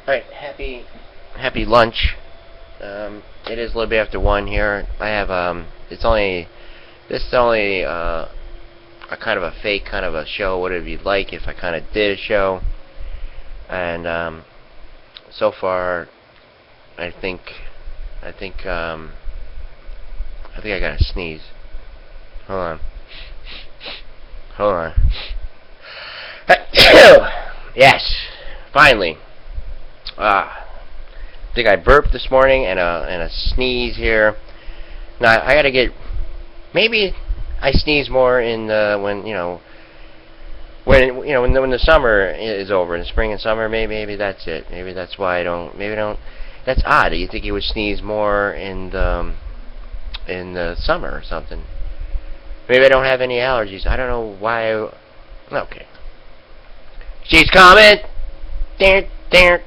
Alright, happy lunch. It is a little bit after 1 here. I have, this is only a kind of a fake kind of a show. What would it be like if I kind of did a show? And, so far, I think I got a sneeze. Hold on. Yes, finally. I think I burped this morning and a sneeze here. Now I gotta get. Maybe I sneeze more in when the summer is over, in the spring and summer. Maybe that's it. Maybe that's why I don't. Maybe I don't. That's odd. You think you would sneeze more in the summer or something? Maybe I don't have any allergies. I don't know why. Okay. She's coming. There.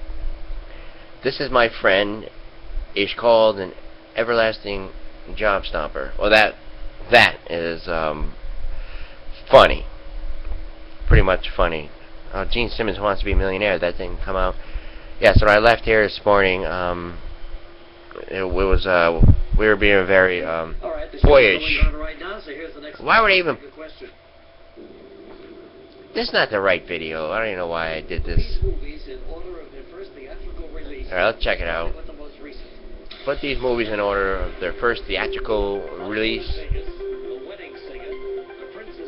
This is my friend. Is called an everlasting job stomper. Well, that is funny. Pretty much funny. Gene Simmons Wants to Be a Millionaire. That didn't come out. Yeah. So when I left here this morning, it was we were being very boyish. Why would I even? This is not the right video. I don't even know why I did this. Alright, let's check it out. Put these movies in order of their first theatrical release.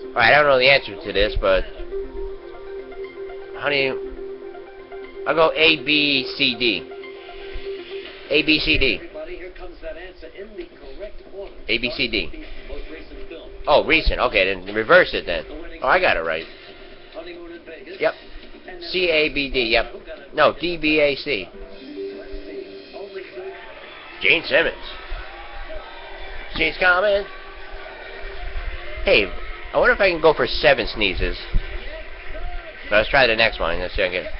Alright, I don't know the answer to this, but how do you... I'll go A, B, C, D. A, B, C, D. A, B, C, D. Oh, recent. Okay, then reverse it then. Oh, I got it right. Yep. C, A, B, D. Yep. No, D, B, A, C. Gene Simmons. She's coming. Hey, I wonder if I can go for 7 sneezes. Let's try the next one. Let's see if I can get...